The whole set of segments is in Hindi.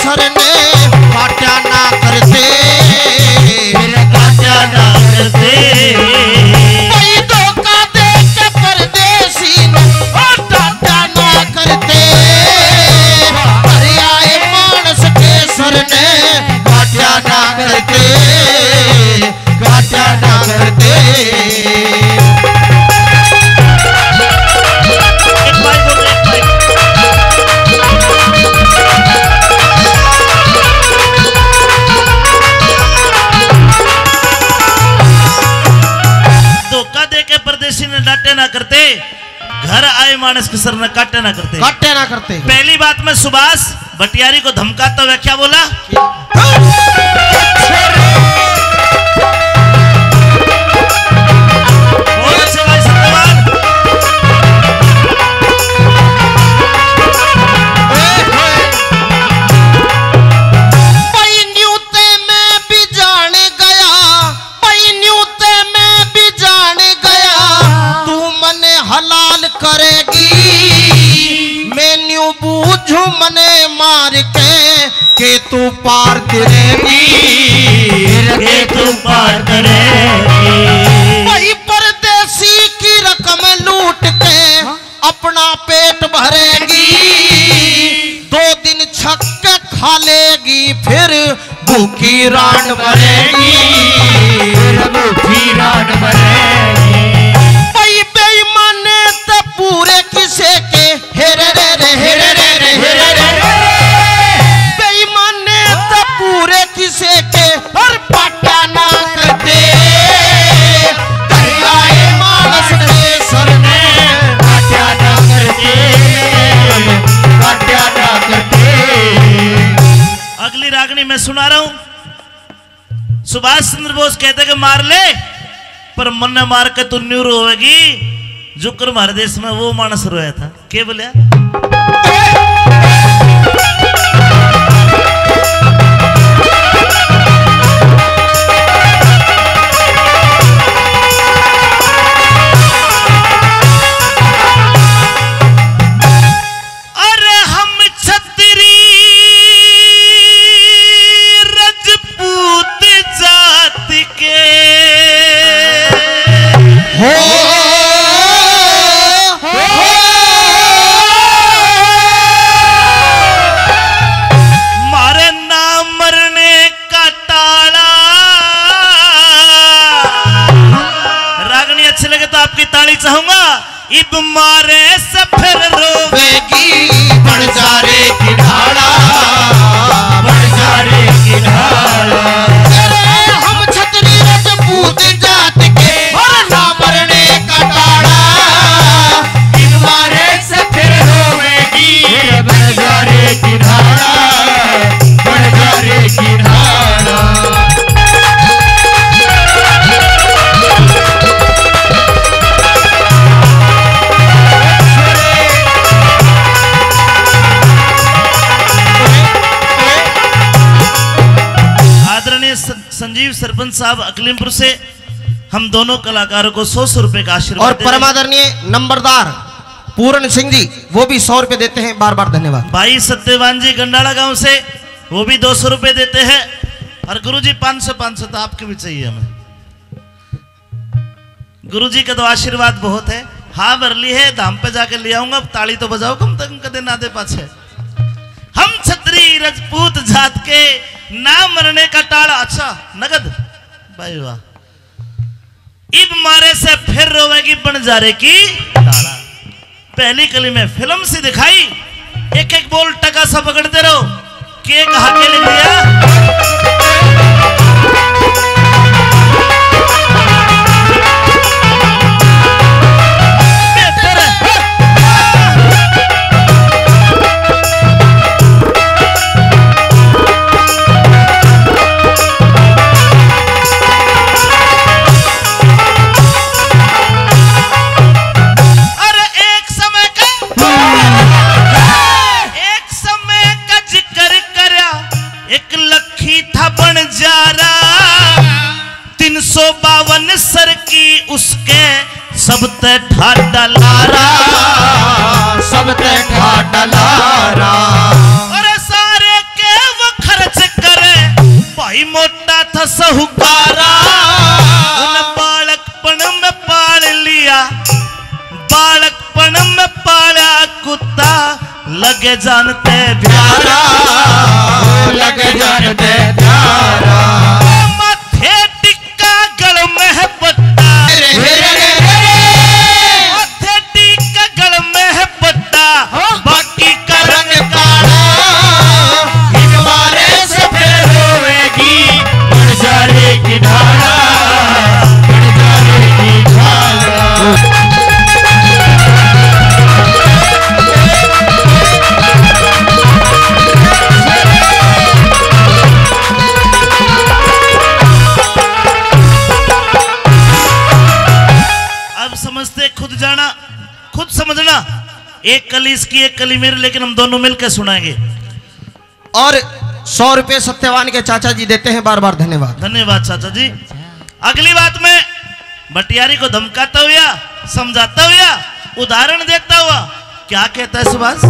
सर ने काटा ना करते, फिर काटा ना करते। भाई धोखा दे के परदेसी ने टाटा ना करते, अरे आए मानस के सर ने काटा ना करते, काटा ना करते। धोखा दे के परदेसी ने डांटे ना करते, घर आए मानस के सर ने काटे ना करते, काटे ना करते। पहली बात में सुभाष भटियारी को धमकाता हुआ क्या बोला? मने मार के तू पार करेगी, के तू पार करेगी। वही परदेसी की रकम लूट के अपना पेट भरेगी, 2 दिन छक्के खा लेगी फिर भूखी रात मरेगी, भूखी रात मरेगी। वही बेईमाने तो पूरे किसे के हेरे रे हेरे रे बेईमाने तो पूरे किसे के हर पाटा ना करते, आए मानस के सर ने काटा ना करते, काटा ना करते। अगली रागनी मैं सुना रहा हूं। सुभाष चंद्र बोस कहते कि मार ले पर मन ने मार के तू न्यूर होगी। जुकर हमारे देश में वो मानस रोया था, क्या बोलिया? अरे हम छतरी रजपूत जाति के मारे ना मरने का ताला। रागनी अच्छी लगे तो आपकी ताली चाहूंगा। इब मारे से फिर रोवेगी बड़जारे की ढाला, बड़जारे की ढाला। हम छतरी रजपूत जात के और ना मरने का टाड़ा, मारे से फिर रोवेगी बड़जारे की ढाला, बड़जारे की ढाला। संजीव सरपंच साहब अकलीमपुर से हम दोनों कलाकारों को 100 रुपए का आशीर्वाद और परमादरणीय नंबरदार पूर्ण सिंह जी वो भी 100 रुपए देते हैं, बार बार धन्यवाद। भाई सत्यवान जी गंडाला गांव से वो भी 200 रुपए देते हैं। और गुरुजी 500 तो आपके भी चाहिए हमें। गुरुजी का तो आशीर्वाद बहुत है। हाँ बरली है, धाम पे जाके ले आऊंगा। ताली तो बजाओ कम तक कदे ना दे पाछे। हम छतरी राजपूत जात के ना मरने का टाला। अच्छा नगद भाई वाह। इब मारे से फिर रोवेगी बंजारे की टाला। पहली कली में फिल्म से दिखाई। एक एक बोल टका सा पकड़ते रहो। के कहा के लिख दिया। सर की उसके सब ते ठाडा लारा, सब ते ठाडा लारा। और सारे के जानते प्यारा, लग जानते प्यारा। माथे टिक्का गल में है पट्टा, माथे टिक्का गल में है पट्टा, बाकी का रंग काला। हमारे से फिर होएगी बंजारे की धारा, बंजारे की धारा। समझते खुद जाना खुद समझना, एक कली इसकी एक कली मेरी, लेकिन हम दोनों मिलकर सुनाएंगे। और 100 रुपए सत्यवान के चाचा जी देते हैं, बार बार धन्यवाद। धन्यवाद चाचा जी। अगली बात में भटियारी को धमकाता हुआ, समझाता हुआ, उदाहरण देता हुआ क्या कहता है सुभाष?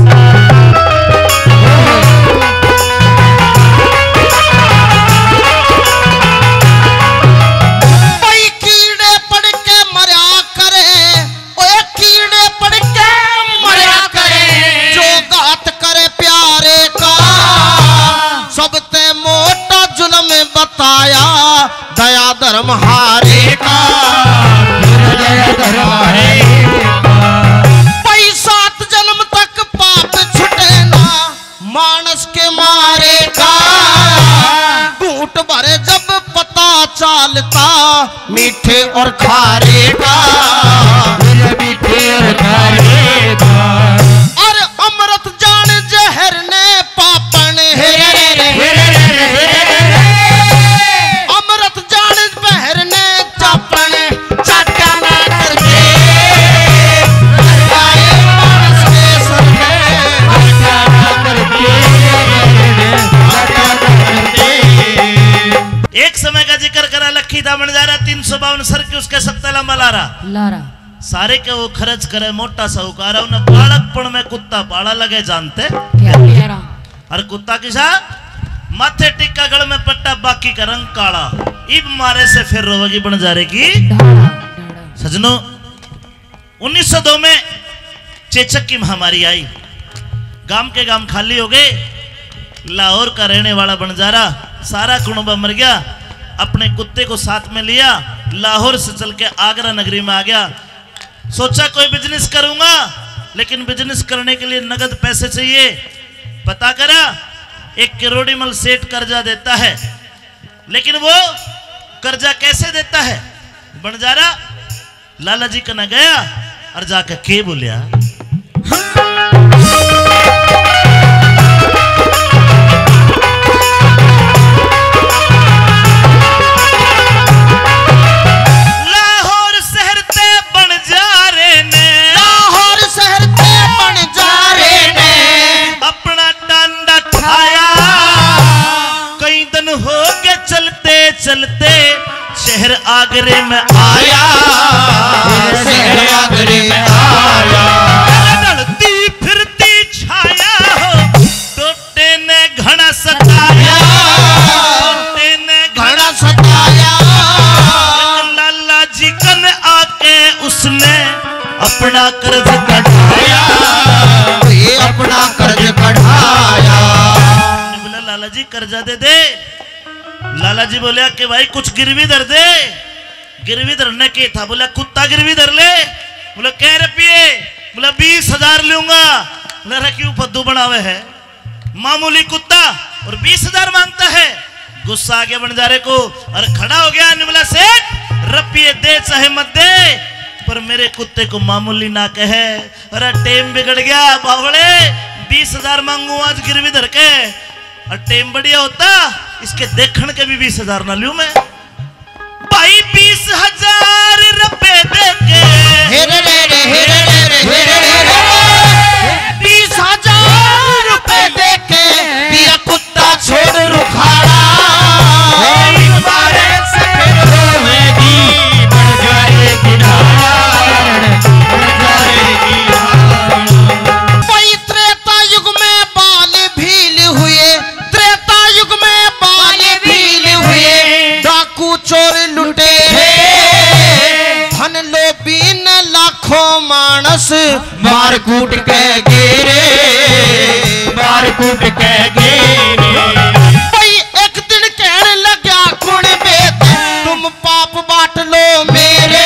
दया धर्म हारे का, दया धर्म हारे का। 7 जन्म तक पाप छुटे ना मानस के मारे का। घूट भरे जब पता चालता मीठे और खारे का, मीठे और खारे का। और अमृत जान जहर ने पापन बंजारा 352 सर की उसके सत्ता लंबा लारा सारे के वो खर्च करे मोटा साहूकार उन्हें बालकपण में कुत्ता पाड़ा लगे जानते और कुत्ता किसा माथे टिक्का गड़ में पट्टा बाकी का रंग काला इब मारे से फिर रोगी बंजारे की सजनों 1902 में चेचक की महामारी आई, गांव के गांव खाली हो गए। लाहौर का रहने वाला बंजारा सारा कुणबा मर गया, अपने कुत्ते को साथ में लिया, लाहौर से चल के आगरा नगरी में आ गया। सोचा कोई बिजनेस करूंगा, लेकिन बिजनेस करने के लिए नगद पैसे चाहिए। पता करा एक किरोड़ीमल सेठ कर्जा देता है, लेकिन वो कर्जा कैसे देता है? बंजारा लाला जी का न गया और जाकर के बोलिया लाहौर शहर ते बंजारे ने अपना टांडा ठाया। कई दिन हो गए चलते चलते शहर आगरे में आया, शहर आगरे में आया। ढलती फिरती छाया हो टोटे ने घना सताया, टोटे ने घना सताया। लाला जी कन आके उसने अपना कर्ज कढ़ाया, अपना कर्ज कढ़ाया। बोला लाला जी कर्जा दे दे। लाला जी बोले कि भाई कुछ गिरवी धर दे। गिरवी धरने के था, बोला कुत्ता गिरवी धर ले। बोला क्या रुपये? बोला 20,000 लूंगा। बोला क्यों फद्दू बनावे है, मामूली कुत्ता और 20,000 मांगता है। गुस्सा आ गया बंजारे को और खड़ा हो गया। बोला सेठ रुपये दे चाहे मत दे, पर मेरे कुत्ते को मामूली ना कहे। अरे टेम बिगड़ गया बावड़े, 20,000 मांगू आज गिरवी धर के। और टेम बढ़िया होता इसके देखण के भी 20,000 ना लूं मैं। भाई 20,000 रुपए दे के 20,000 रुपए दे के दिया कुत्ता छोड़ रुखाड़ा। त्रेता युग में बाल भील हुए, त्रेता युग में बाल भील हुए। डाकू चोर लुटे धन लोभी न लाखों मानस मार कूट के गिरे। कूट के गेरे भाई एक दिन कहने लगा कुण बेत तुम पाप बांट लो मेरे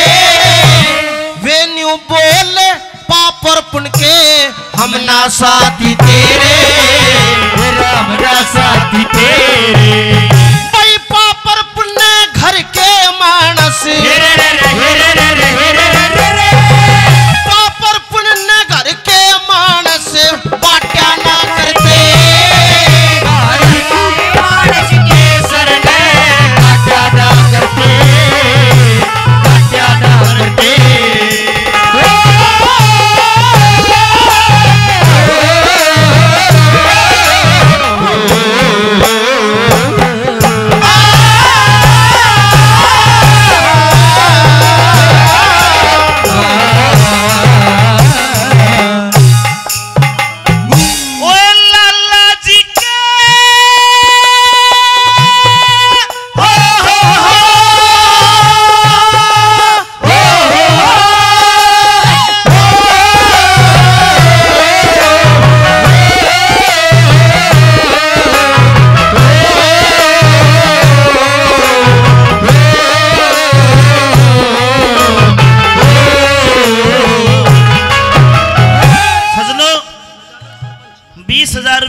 वे न्यू बोले पाप और पुण्य के हम ना साथी तेरे राम ना साथी तेरे भाई पाप और पुण्य घर के मानस पाप और पुण्य घर के मानस बाट्या ना करते मानस के सर में बाट्या ना करते बाट्या ना करते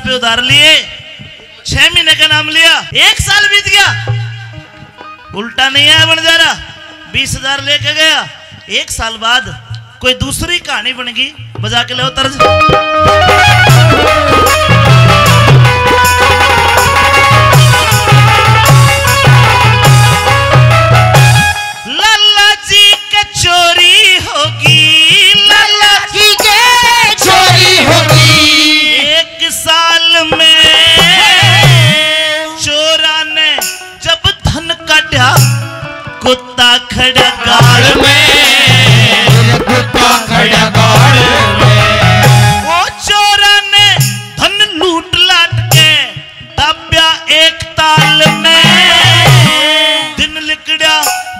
उधार लिए 6 महीने का नाम लिया 1 साल बीत गया उल्टा नहीं आया बंजारा 20,000 लेके गया 1 साल बाद कोई दूसरी कहानी बन गई बजा के लो तर्ज लाला जी के चोरी होगी लाला जी के चोरी होगी 1 साल में चोरा ने जब धन काटा कुत्ता खड़ा गाड़ में कुत्ता खड़ा गाड़ में वो चोरा ने धन लूट लाट के दब्या 1 ताल में दिन लिकड़ा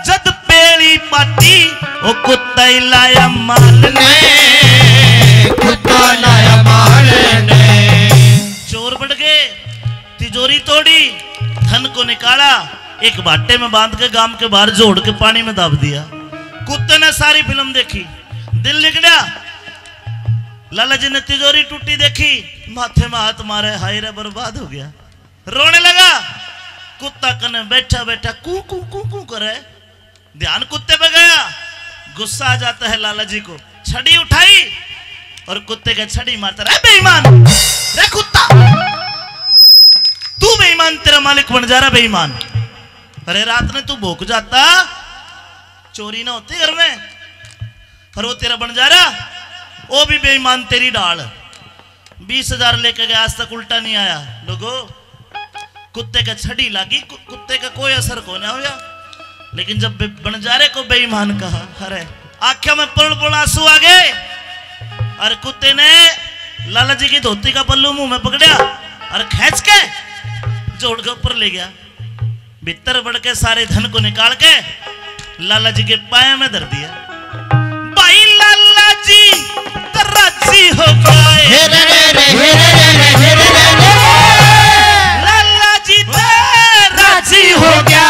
जद पेड़ी पाटी वो कुत्ता ही लाया माल ने कुत्ता लाया माल ने चोर बढ़ गए तिजोरी तोड़ी धन को निकाला एक बाटे में बांध के गांव के बाहर जोड़ के पानी में दाब दिया कुत्ते ने सारी फिल्म देखी दिल लिगड़ा लाला जी ने तिजोरी टूटी देखी माथे में हाथ मारे हाय रे बर्बाद हो गया रोने लगा कुत्ता कने बैठा बैठा कू कू कू कू करे ध्यान कुत्ते पे गया गुस्सा आ जाता है लाला जी को छड़ी उठाई और कुत्ते का छड़ी मारता रे बेईमान रे कुत्ता तू बेईमान तेरा मालिक बन जा रहा बेईमान अरे रात में तू भूख जाता चोरी ना होती घर में पर वो तेरा बन जा रहा वो भी बेईमान तेरी डाल 20,000 लेके गया आज तक उल्टा नहीं आया लोगो कुत्ते का छड़ी लगी कुत्ते का कोई असर को ना हुआ लेकिन जब बनजारे को बेईमान कहा अरे आंखों में पुल आंसू आ गए और कुत्ते ने लाला जी की धोती का पल्लू मुंह में पकड़ा और खींच के जोड़ के ऊपर ले गया भीतर बढ़ के सारे धन को निकाल के लाला जी के पाए में धर दिया भाई लाला जी तराजी हो गए लाला जी तराजी हो गया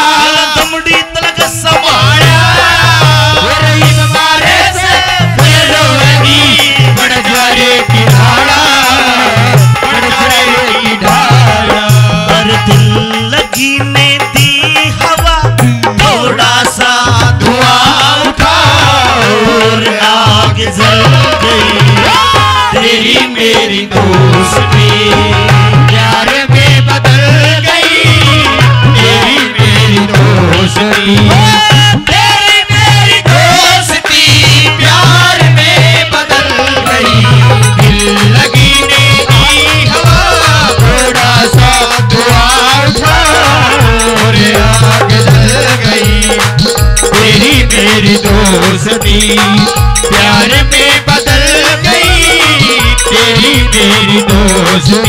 दमड़ी तलक संभाला मारे से बड़जारे की ढाला बड़जारे की ढाला और दिल लगी ने दी हवा थोड़ा सा धुआं उठा और आग जल गई तेरी मेरी दोस्ती प्यार में बदल गई तेरी मेरी दोस्ती तेरी मेरी दोस्ती प्यार में बदल गई दिल लगी ने दी हवा थोड़ा सा धुआं उठा और आग जल गई तेरी मेरी दोस्ती प्यार में बदल गई तेरी मेरी दोस्ती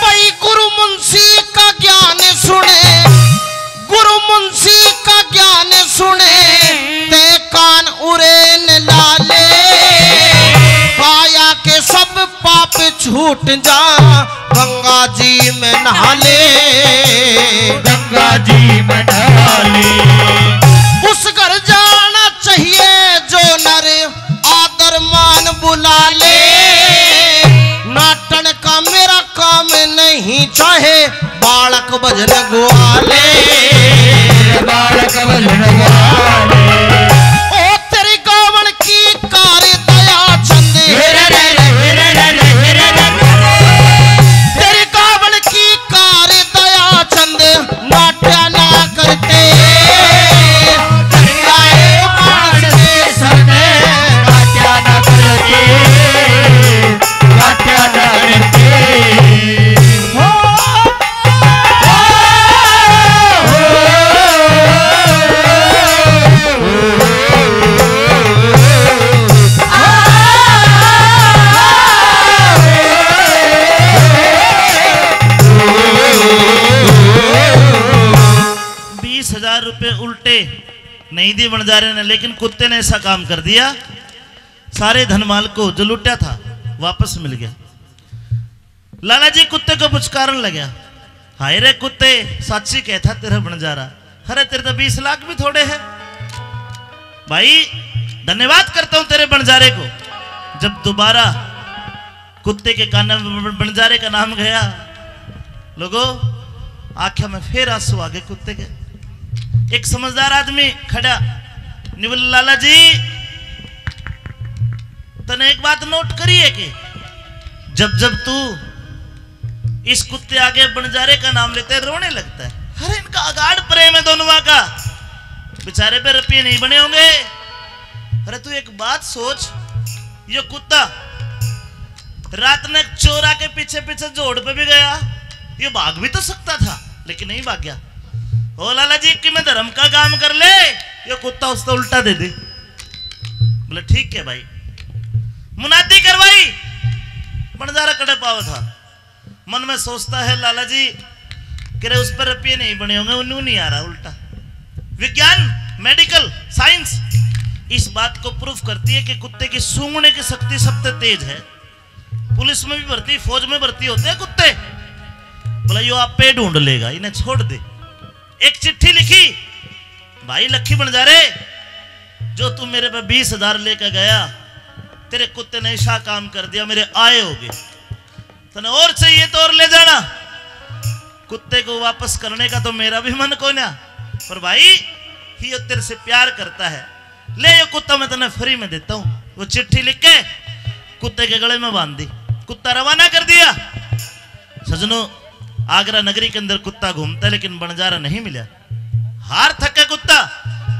भाई गुरु मुंशी का ज्ञान सुने गुरु मुंशी का ज्ञान छूट जा गंगा जी में नहा ले, गंगा जी में नहा ले। उस घर जाना चाहिए जो नर आदर मान बुला ले, नाटन का मेरा काम नहीं चाहे बालक भजन ग्वाले, बालक भजन ग्वाले। ओ तेरी गावन की कार दया चंद, तेरी गावन की कार दया चंद नाट्या ना करते, रुपए उल्टे नहीं दिए बंजारे ने, लेकिन कुत्ते ने ऐसा काम कर दिया, सारे धनमाल को जो लुटा था वापस मिल गया। लाला जी कुत्ते को पुचकारन लगा, हाय रे कुत्ते, साची कहता तेरा बंजारा, अरे तेरे तो 20 लाख भी थोड़े हैं। भाई धन्यवाद करता हूं तेरे बंजारे को। जब दोबारा कुत्ते के कान में बंजारे का नाम गया, लोगों आंखों में फिर आंसू आ गए कुत्ते के। एक समझदार आदमी खड़ा, निवल लाला जी तने एक बात नोट करी है कि जब जब तू इस कुत्ते आगे बंजारे का नाम लेते रोने लगता है। अरे इनका अगाध प्रेम है दोनों का, बेचारे पे रुपये नहीं बने होंगे। अरे तू एक बात सोच, ये कुत्ता रात में चोरा के पीछे पीछे जोड़ पे भी गया, ये भाग भी तो सकता था लेकिन नहीं भाग गया। ओ लाला जी कि मैं धर्म का काम कर ले, ये कुत्ता उसको उल्टा दे दे। बोले ठीक है भाई, मुनादी करवाई, बंजारा कड़े पाव था। मन में सोचता है लाला जी कि उस पर रुपये नहीं बने होंगे, उन्हें नहीं आ रहा उल्टा। विज्ञान, मेडिकल साइंस इस बात को प्रूफ करती है कि कुत्ते की सूंघने की शक्ति सबसे तेज है। पुलिस में भी भर्ती, फौज में भर्ती होते हैं कुत्ते। बोला यो आप पे ढूंढ लेगा, इन्हें छोड़ दे। एक चिट्ठी लिखी, भाई लक्की बंजारे, जो तू मेरे पे 20,000 लेकर गया, तेरे कुत्ते ने ऐसा काम कर दिया, मेरे आए हो गए, तने और चाहिए तो और ले जाना। कुत्ते को वापस करने का तो मेरा भी मन को ना, पर भाई ये तेरे से प्यार करता है, ले ये कुत्ता मैं तने फ्री में देता हूं। वो चिट्ठी लिख के कुत्ते के गले में बांध दी, कुत्ता रवाना कर दिया। सजनों, आगरा नगरी के अंदर कुत्ता घूमता है लेकिन बंजारा नहीं मिला। हार थका कुत्ता,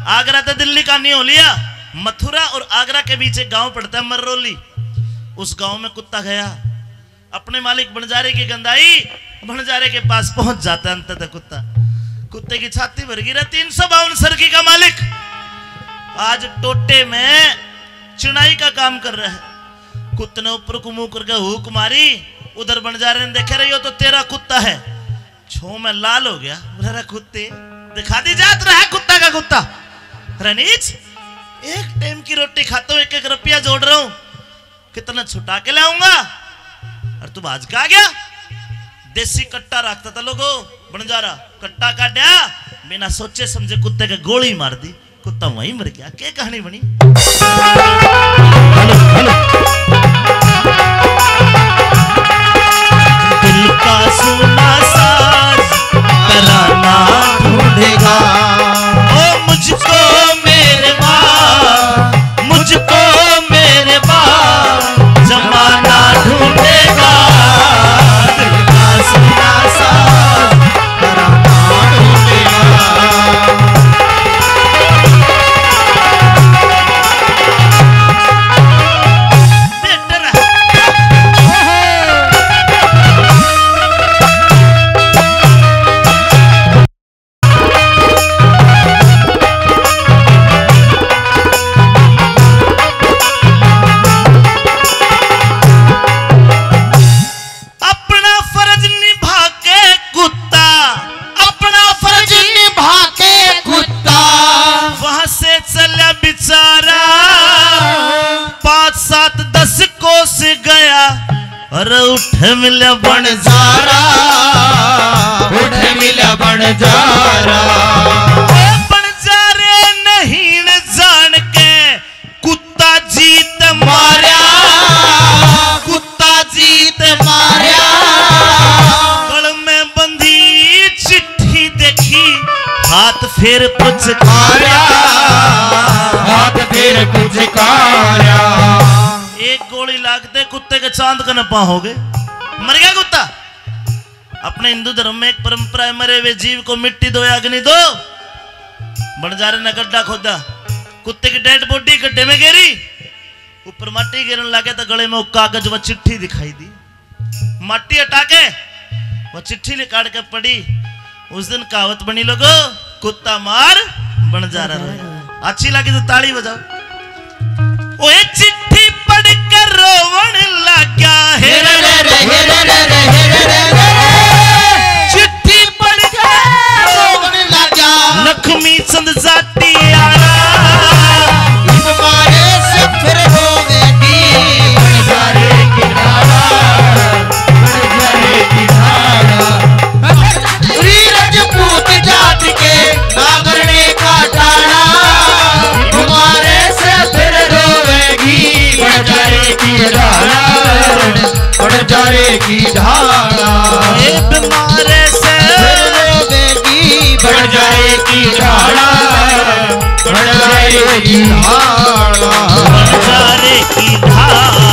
आगरा तो दिल्ली का नहीं हो लिया। मथुरा और आगरा के बीच एक गांव पड़ता है मर्रोली, उस गांव में कुत्ता गया, अपने मालिक बंजारे की गंदाई, बंजारे के पास पहुंच जाता है। अंततः कुत्ता, कुत्ते की छाती भर गिरा, 352 सरकी का मालिक आज टोटे में चुनाई का काम कर रहा है। कुत्ते ने ऊपर को मुंह करके हुक मारी, उधर बंजारे ने देखे रही हो तो तेरा कुत्ता है, छो में लाल हो गया। बोला कुत्ते दिखा दी जात रहा है कुत्ता का कुत्ता। रनीच एक टाइम की रोटी खाता हूं, 1-1 रुपया जोड़ रहा हूं, कितना छुटा के लाऊंगा, और तू भाज का आ गया। देसी कट्टा रखता था लोगों, बंजारा कट्टा काटा, बिना सोचे समझे कुत्ते के गोली मार दी, कुत्ता वहीं मर गया। क्या कहानी बनी। हेलो हेलो, दिल का सुना साज तराना ढूंढेगा, ओ मुझको मेरे बाप, मुझको मेरे बाप जमाना ढूंढेगा। दिल का सुना साज तराना ढूंढेगा। अरे उठ मिला बनजारा, उठ मिला बनजारा। बनजारे नहीं न जान के कुत्ता जीत मारा, कुत्ता जीत मारा। गल में बंधी चिट्ठी देखी, हाथ फिर पुचकारा, हाथ फिर पुचकारा। एक गोली लागते कुत्ते के चांद का नपा हो गए, मर गया कुत्ता। अपने हिंदू धर्म में एक परंपरा है, मरे हुए जीव को मिट्टी दो या अग्नि दो। बनजारे ने गड्ढा खोदा, कुत्ते की डेड बॉडी गड्ढे में गिरी, ऊपर माटी गिरने लगे तो गले में वो कागज व चिट्ठी दिखाई दी। माटी हटा के वो चिट्ठी निकाल के पड़ी। उस दिन कहावत बनी लोगो, कुत्ता मार बनजारा रहे। अच्छी लगी तो ताली बजाओ। ओए चिट्ठी पढ़कर रोवण लगा है, चिट्ठी पढ़कर रोवण लगा। लक्ष्मी चंद जाती आना, तुम्हारे से फिर रोवेगी बनजारे की धारा, बनजारे की धारा। रजपूत जात के नागरने का टाड़ा, तुम्हारे से फिर रोवेगी बनजारे की धारा, बनजारे की धारा। तुम्हारे से रोवेगी बनजारे की धारा, बनजारे की धारा। बनजारे की धारा।